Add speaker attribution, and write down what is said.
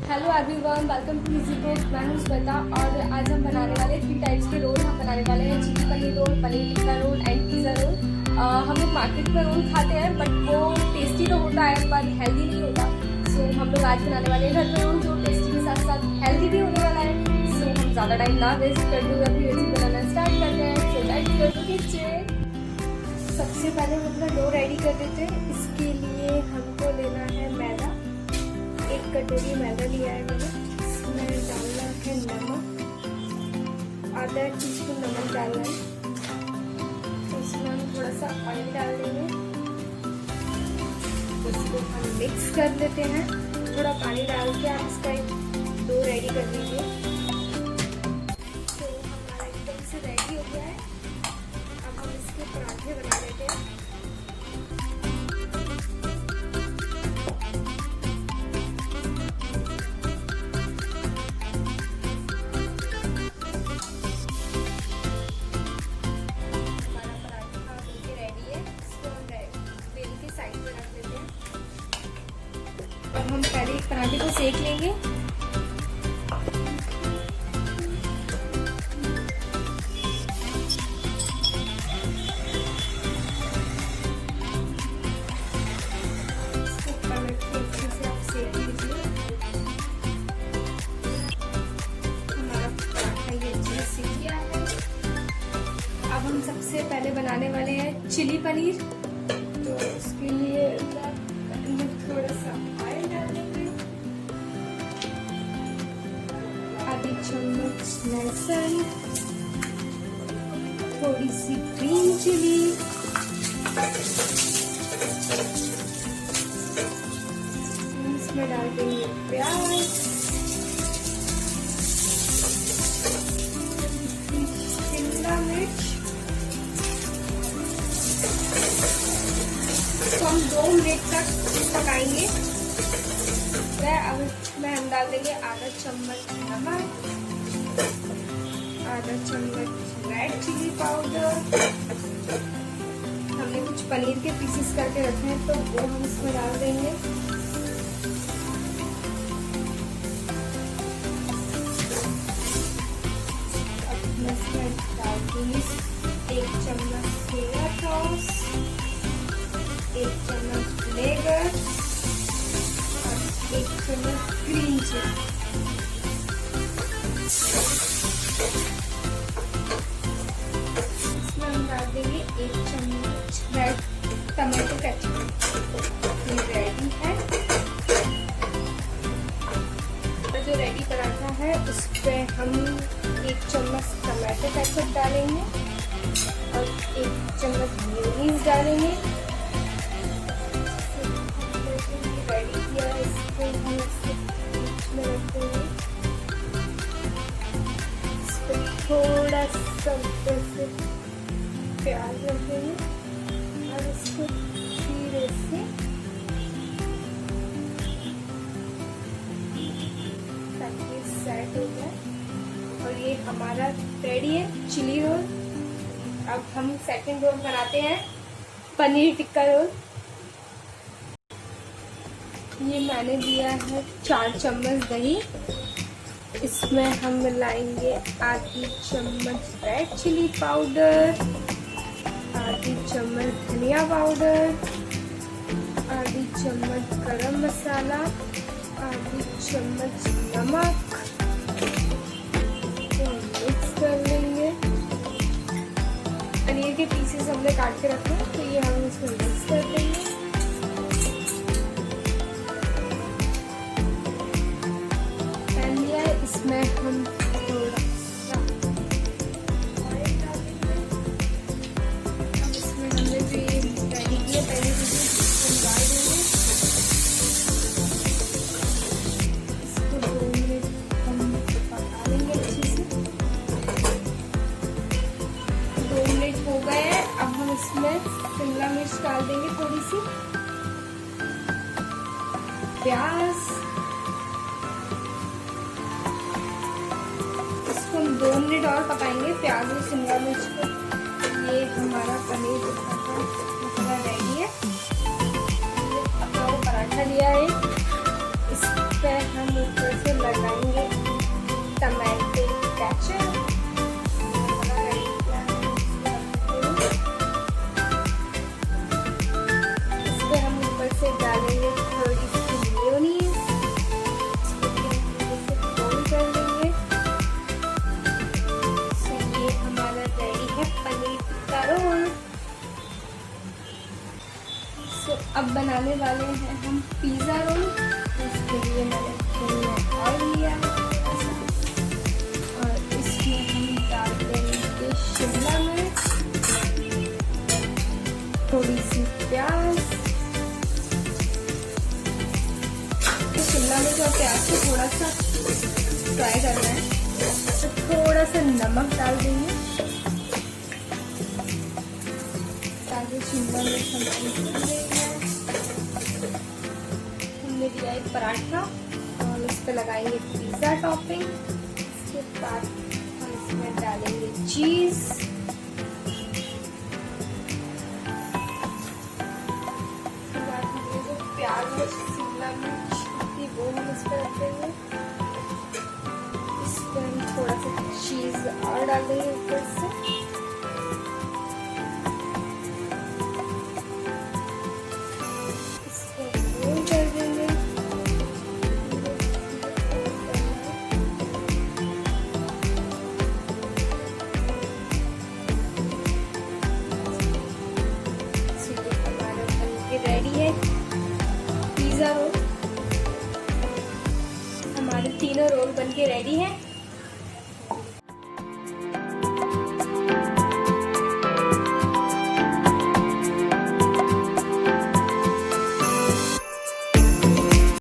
Speaker 1: Hello everyone, welcome to easy cook. मैं हूँ श्वेता और आज हम बनाने वाले 3 टाइप्स के रोल हम बनाने वाले हैं। Chilli paneer roll, paneer tikka roll and pizza roll. हम लोग मार्केट में रोल खाते हैं बट वो टेस्टी तो होता है पर हेल्दी नहीं होता। सो हम लोग आज बनाने वाले हैं घर में रोल जो टेस्टी के साथ साथ हेल्दी भी होने वाला है। सो हम ज़्यादा टाइम ना वेस्ट कर दूँ, अभी रेसिपी बनाना स्टार्ट करते हैं। So let's go to kitchen. सबसे पहले हम अपना डो रेडी कर देते हैं। इसके लिए हमको लेना है मैदा। 1 कटोरी मैदा लिया है मैंने। इसमें डालना है नमक, आधा टीस्पून नमक डालना है। इसमें हम थोड़ा सा ऑयल डाल देंगे, इसको हम मिक्स कर लेते हैं। थोड़ा पानी डाल के आप इसका एक डो रेडी कर लीजिए। तो हमारा एकदम से रेडी हो गया है। अब हम इसके पराठे बना लेते हैं। अब हम पहले एक पराठे को सेक लेंगे। इसको पलट के अच्छे से आप सेक लीजिए। हमारा पराठा ये अच्छे से सीख गया है। अब हम सबसे पहले बनाने वाले हैं चिली पनीर। तो उसके लिए थोड़ा सा ऑयल डाल देंगे, आधी चम्मच लहसुन, थोड़ी सी ग्रीन चिली, इसमें डाल देंगे प्याज, शिमला मिर्च। तो हम 2 मिनट तक पकाएंगे। अब इसमें हम डाल देंगे आधा चम्मच नमक, आधा चम्मच रेड चिली पाउडर। हमने कुछ पनीर के पीसेस करके रखे हैं तो वो हम इसमें डाल देंगे। अब मैं इसमें डाल दूंगी 1 चम्मच सोया सॉस, 1 चम्मच विनेगर और 1 चम्मच ग्रीन चिली। इसमें हम डाल देंगे 1 चम्मच रेड टमाटो केचप। ये रेडी है। तो जो रेडी पराठा है उस पर हम 1 चम्मच टमाटो केचप डालेंगे और 1 चम्मच मेयोनीज डालेंगे। रेडी किया है, इसको हम इसके बीच में रख देंगे। इस पर थोड़ा सा ऊपर से प्याज रख देंगे और इसको धीरे से ताकि सेट हो जाए। और ये हमारा रेडी है चिली रोल। अब हम सेकंड रोल बनाते हैं, पनीर टिक्का रोल। ये मैंने दिया है 4 चम्मच दही। इसमें हम मिलाएंगे आधी चम्मच रेड चिली पाउडर, आधी चम्मच धनिया पाउडर, आधी चम्मच गरम मसाला, आधी चम्मच नमक। तो मिक्स कर लेंगे। पनीर के पीसेस हमने काट के रखे हैं तो ये हम इसमें मिक्स कर देंगे। इसमें हम थोड़ा सा ऑयल डाल देंगे। अब इसमें हमने जो ये रेडी किया पहले इसको डाल देंगे। इसको 2 मिनट हम पका लेंगे अच्छे से। 2 मिनट हो गए हैं। अब हम इसमें शिमला मिर्च डाल देंगे, थोड़ी सी प्याज। 2 मिनट और पकाएंगे प्याज और शिमला मिर्च को। ये हमारा पनीर टिक्का का मसाला रेडी है। अपना पराठा लिया है, इस पर हम ऊपर टमाटो केचप, इस पे हम ऊपर से डालेंगे थोड़ी सी मेयोनीज, फोल्ड कर लेंगे। सो ये हमारा रेडी है पनीर टिक्का रोल। सो अब बनाने वाले हैं हम पिज़्ज़ा रोल। इसके लिए मैंने पैन में ऑयल लिया है और इसमें हम डाल देंगे शिमला मिर्च, थोड़ी सी प्याज। तो शिमला मिर्च और प्याज को थोड़ा सा फ्राई करना है, तो थोड़ा सा नमक डाल देंगे ताकि शिमला मिर्च हमारी हमने दिया एक पराठा और इस पर लगाएंगे पिज़्ज़ा टॉपिंग। इसके बाद हम इसमें डालेंगे चीज़, जो प्याज और शिमला मिर्च थी वो हम इस पर रख देंगे। इस पर हम थोड़ा सा चीज़ और डाल देंगे ऊपर से। रेडी है पिज़्ज़ा रोल। हमारे तीनों रोल बनके रेडी है।